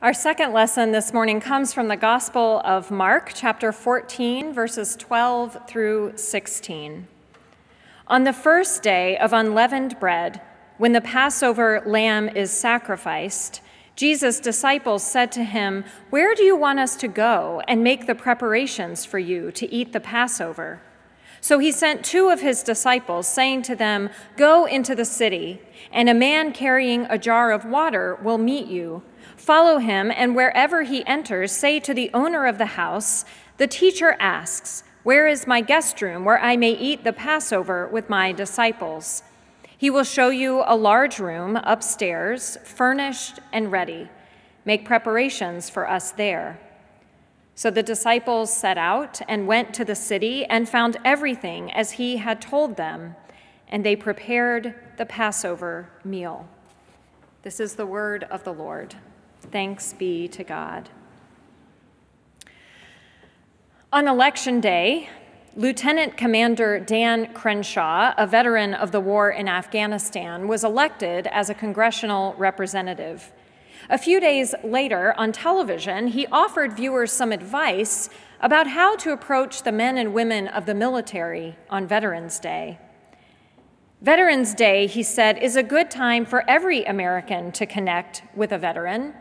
Our second lesson this morning comes from the Gospel of Mark, chapter 14, verses 12 through 16. On the first day of unleavened bread, when the Passover lamb is sacrificed, Jesus' disciples said to him, "Where do you want us to go and make the preparations for you to eat the Passover?" So he sent two of his disciples, saying to them, "Go into the city, and a man carrying a jar of water will meet you. Follow him, and wherever he enters, say to the owner of the house, 'The teacher asks, where is my guest room where I may eat the Passover with my disciples?' He will show you a large room upstairs, furnished and ready. Make preparations for us there." So the disciples set out and went to the city and found everything as he had told them, and they prepared the Passover meal. This is the word of the Lord. Thanks be to God. On Election Day, Lieutenant Commander Dan Crenshaw, a veteran of the war in Afghanistan, was elected as a congressional representative. A few days later, on television, he offered viewers some advice about how to approach the men and women of the military on Veterans Day. Veterans Day, he said, is a good time for every American to connect with a veteran.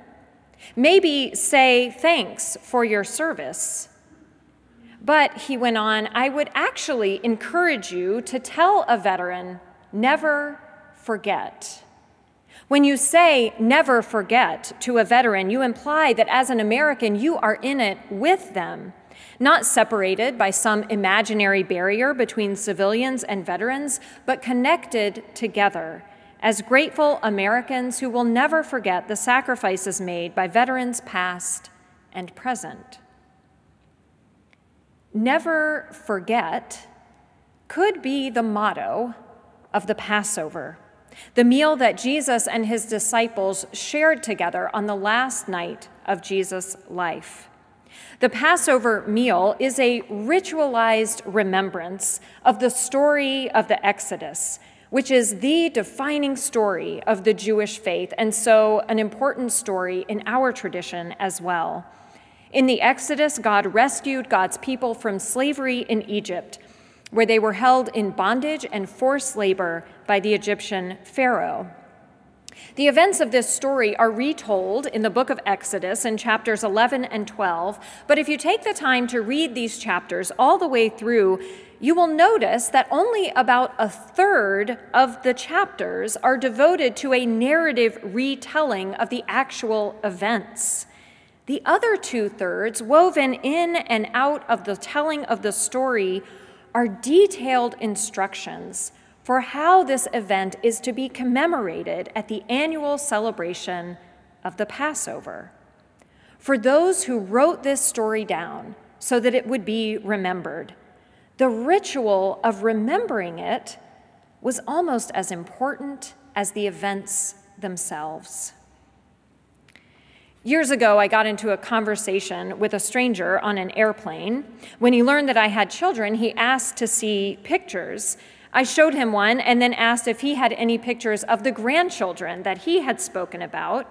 Maybe say thanks for your service. But, he went on, I would actually encourage you to tell a veteran, never forget. When you say never forget to a veteran, you imply that as an American, you are in it with them, not separated by some imaginary barrier between civilians and veterans, but connected together as grateful Americans who will never forget the sacrifices made by veterans past and present. Never forget could be the motto of the Passover, the meal that Jesus and his disciples shared together on the last night of Jesus' life. The Passover meal is a ritualized remembrance of the story of the Exodus, which is the defining story of the Jewish faith, and so an important story in our tradition as well. In the Exodus, God rescued God's people from slavery in Egypt, where they were held in bondage and forced labor by the Egyptian Pharaoh. The events of this story are retold in the book of Exodus in chapters 11 and 12, but if you take the time to read these chapters all the way through, you will notice that only about a third of the chapters are devoted to a narrative retelling of the actual events. The other 2/3, woven in and out of the telling of the story, are detailed instructions for how this event is to be commemorated at the annual celebration of the Passover. For those who wrote this story down so that it would be remembered, the ritual of remembering it was almost as important as the events themselves. Years ago, I got into a conversation with a stranger on an airplane. When he learned that I had children, he asked to see pictures. I showed him one and then asked if he had any pictures of the grandchildren that he had spoken about.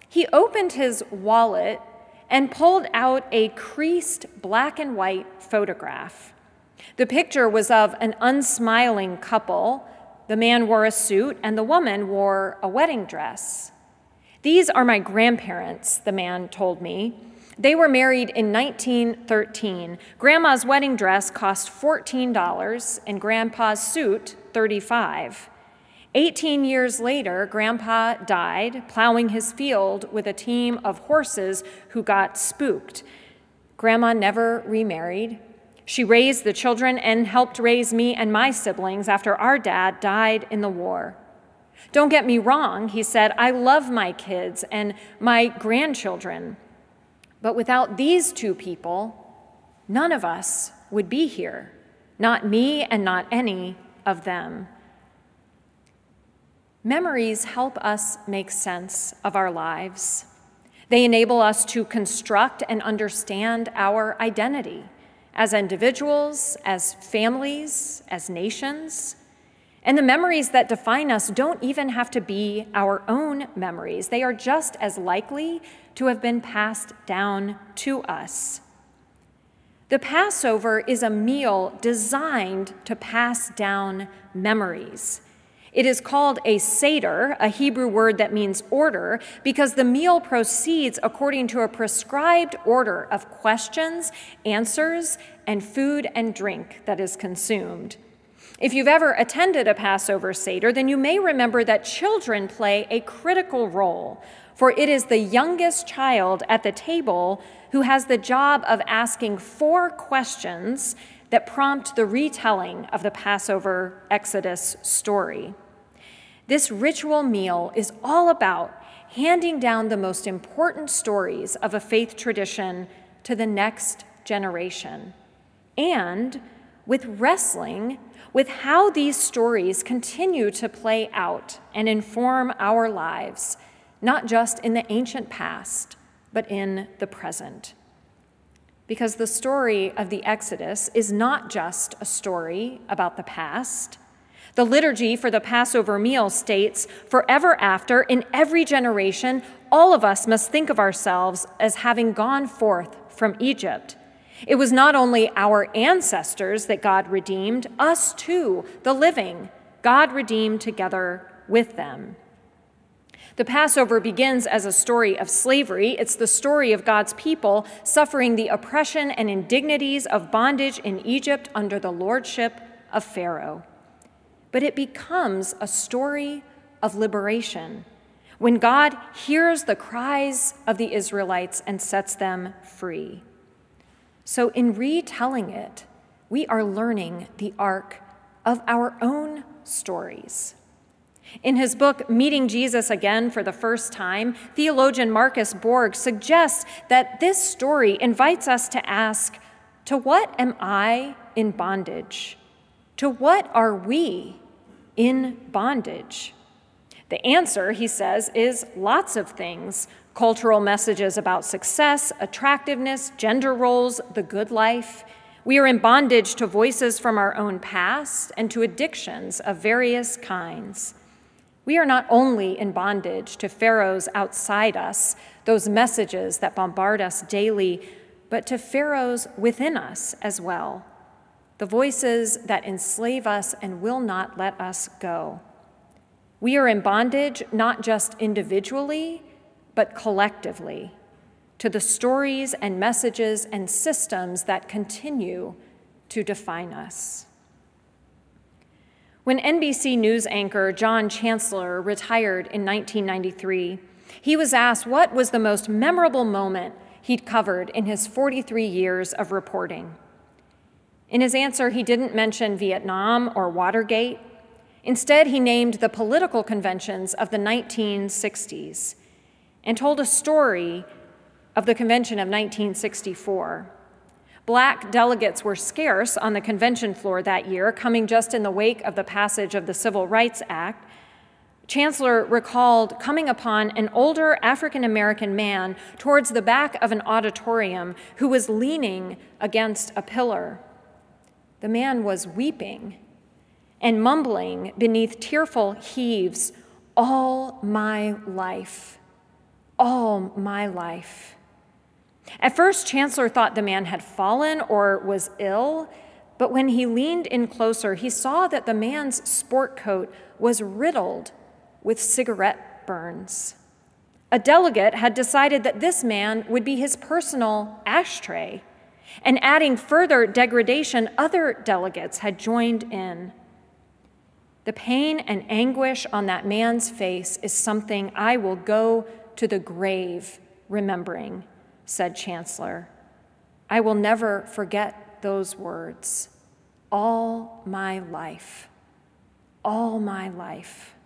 He opened his wallet and pulled out a creased black and white photograph. The picture was of an unsmiling couple. The man wore a suit and the woman wore a wedding dress. "These are my grandparents," the man told me. "They were married in 1913. Grandma's wedding dress cost $14 and Grandpa's suit $35. 18 years later, Grandpa died plowing his field with a team of horses who got spooked. Grandma never remarried. She raised the children and helped raise me and my siblings after our dad died in the war. Don't get me wrong," he said, "I love my kids and my grandchildren. But without these two people, none of us would be here, not me and not any of them." Memories help us make sense of our lives. They enable us to construct and understand our identity as individuals, as families, as nations. And the memories that define us don't even have to be our own memories. They are just as likely to have been passed down to us. The Passover is a meal designed to pass down memories. It is called a seder, a Hebrew word that means order, because the meal proceeds according to a prescribed order of questions, answers, and food and drink that is consumed. If you've ever attended a Passover Seder, then you may remember that children play a critical role, for it is the youngest child at the table who has the job of asking 4 questions that prompt the retelling of the Passover Exodus story. This ritual meal is all about handing down the most important stories of a faith tradition to the next generation, and with wrestling with how these stories continue to play out and inform our lives, not just in the ancient past, but in the present. Because the story of the Exodus is not just a story about the past. The liturgy for the Passover meal states, forever after, in every generation, all of us must think of ourselves as having gone forth from Egypt. It was not only our ancestors that God redeemed, us too, the living, God redeemed together with them. The Passover begins as a story of slavery. It's the story of God's people suffering the oppression and indignities of bondage in Egypt under the lordship of Pharaoh. But it becomes a story of liberation when God hears the cries of the Israelites and sets them free. So in retelling it, we are learning the arc of our own stories. In his book, Meeting Jesus Again for the First Time, theologian Marcus Borg suggests that this story invites us to ask, to what am I in bondage? To what are we in bondage? The answer, he says, is lots of things. Cultural messages about success, attractiveness, gender roles, the good life. We are in bondage to voices from our own past and to addictions of various kinds. We are not only in bondage to pharaohs outside us, those messages that bombard us daily, but to pharaohs within us as well, the voices that enslave us and will not let us go. We are in bondage not just individually, but collectively, to the stories and messages and systems that continue to define us. When NBC News anchor John Chancellor retired in 1993, he was asked what was the most memorable moment he'd covered in his 43 years of reporting. In his answer, he didn't mention Vietnam or Watergate. Instead, he named the political conventions of the 1960s and told a story of the convention of 1964. Black delegates were scarce on the convention floor that year, coming just in the wake of the passage of the Civil Rights Act. Chancellor recalled coming upon an older African-American man towards the back of an auditorium who was leaning against a pillar. The man was weeping and mumbling beneath tearful heaves, "All my life, all my life." At first, Chancellor thought the man had fallen or was ill, but when he leaned in closer, he saw that the man's sport coat was riddled with cigarette burns. A delegate had decided that this man would be his personal ashtray, and adding further degradation, other delegates had joined in. The pain and anguish on that man's face is something I will go to the grave remembering, said Chancellor. I will never forget those words. All my life, all my life.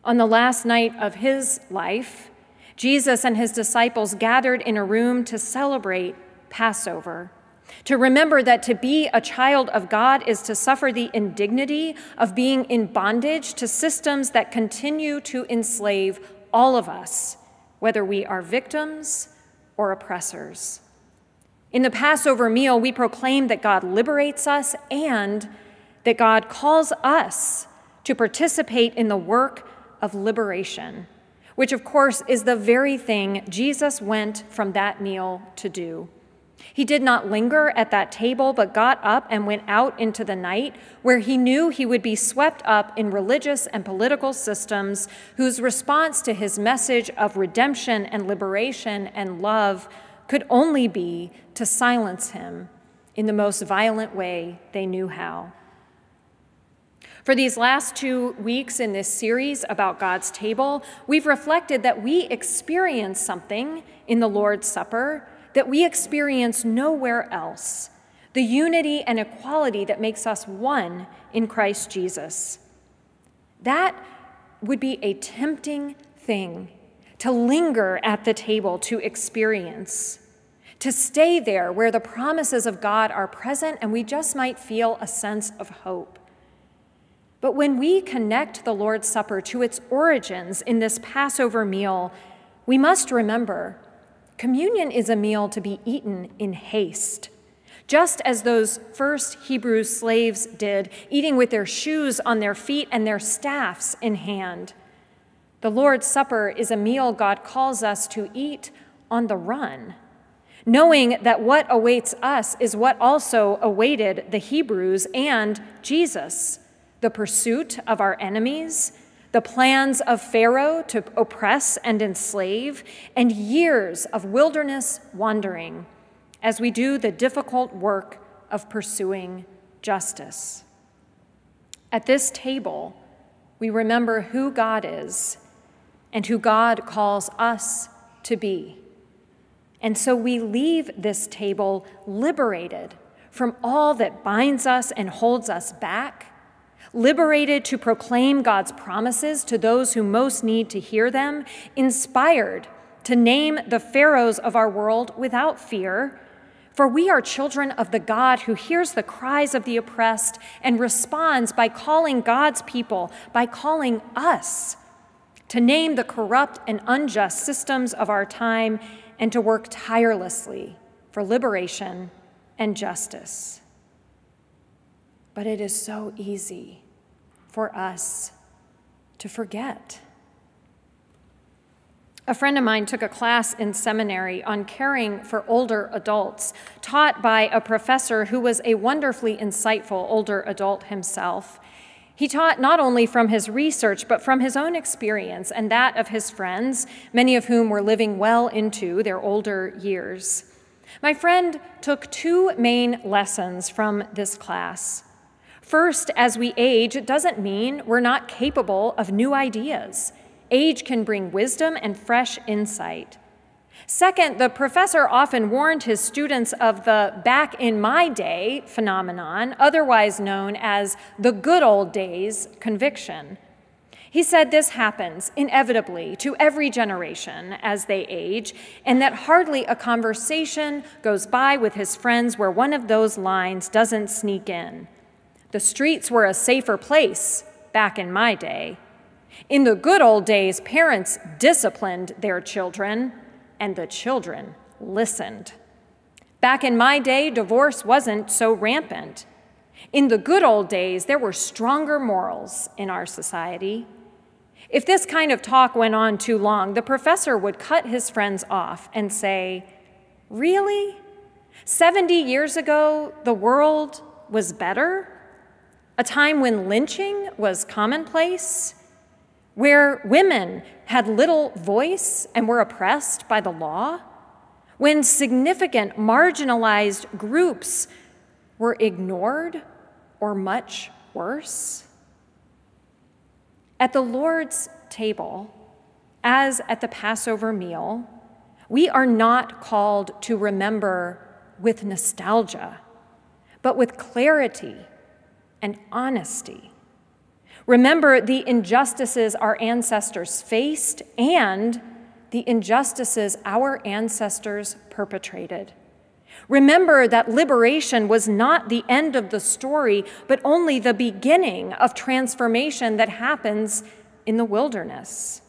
On the last night of his life, Jesus and his disciples gathered in a room to celebrate Passover, to remember that to be a child of God is to suffer the indignity of being in bondage to systems that continue to enslave all of us, whether we are victims or oppressors. In the Passover meal, we proclaim that God liberates us and that God calls us to participate in the work of liberation, which of course is the very thing Jesus went from that meal to do. He did not linger at that table, but got up and went out into the night, where he knew he would be swept up in religious and political systems whose response to his message of redemption and liberation and love could only be to silence him in the most violent way they knew how. For these last 2 weeks in this series about God's table, we've reflected that we experience something in the Lord's Supper that we experience nowhere else, the unity and equality that makes us one in Christ Jesus. That would be a tempting thing to linger at the table to experience, to stay there where the promises of God are present and we just might feel a sense of hope. But when we connect the Lord's Supper to its origins in this Passover meal, we must remember communion is a meal to be eaten in haste, just as those first Hebrew slaves did, eating with their shoes on their feet and their staffs in hand. The Lord's Supper is a meal God calls us to eat on the run, knowing that what awaits us is what also awaited the Hebrews and Jesus, the pursuit of our enemies, the plans of Pharaoh to oppress and enslave, and years of wilderness wandering as we do the difficult work of pursuing justice. At this table, we remember who God is and who God calls us to be. And so we leave this table liberated from all that binds us and holds us back, liberated to proclaim God's promises to those who most need to hear them, inspired to name the pharaohs of our world without fear, for we are children of the God who hears the cries of the oppressed and responds by calling God's people, by calling us to name the corrupt and unjust systems of our time and to work tirelessly for liberation and justice. But it is so easy for us to forget. A friend of mine took a class in seminary on caring for older adults, taught by a professor who was a wonderfully insightful older adult himself. He taught not only from his research, but from his own experience and that of his friends, many of whom were living well into their older years. My friend took 2 main lessons from this class. First, as we age, it doesn't mean we're not capable of new ideas. Age can bring wisdom and fresh insight. Second, the professor often warned his students of the back in my day phenomenon, otherwise known as the good old days conviction. He said this happens inevitably to every generation as they age, and that hardly a conversation goes by with his friends where one of those lines doesn't sneak in. The streets were a safer place back in my day. In the good old days, parents disciplined their children, and the children listened. Back in my day, divorce wasn't so rampant. In the good old days, there were stronger morals in our society. If this kind of talk went on too long, the professor would cut his friends off and say, "Really? 70 years ago, the world was better? A time when lynching was commonplace, where women had little voice and were oppressed by the law, when significant marginalized groups were ignored or much worse?" At the Lord's table, as at the Passover meal, we are not called to remember with nostalgia, but with clarity and honesty. Remember the injustices our ancestors faced and the injustices our ancestors perpetrated. Remember that liberation was not the end of the story, but only the beginning of transformation that happens in the wilderness.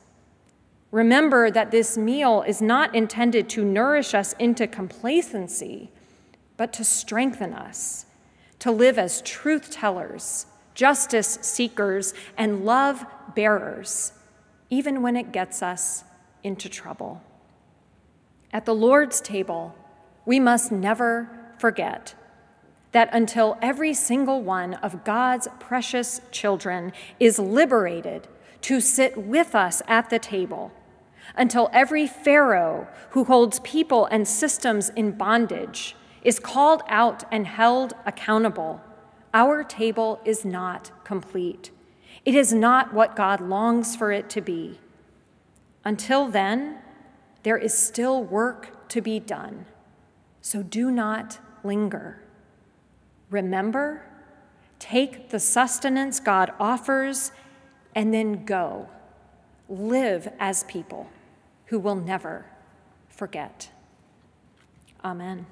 Remember that this meal is not intended to nourish us into complacency, but to strengthen us, to live as truth tellers, justice seekers, and love bearers, even when it gets us into trouble. At the Lord's table, we must never forget that until every single one of God's precious children is liberated to sit with us at the table, until every Pharaoh who holds people and systems in bondage is called out and held accountable, our table is not complete. It is not what God longs for it to be. Until then, there is still work to be done, so do not linger. Remember, take the sustenance God offers, and then go. Live as people who will never forget. Amen.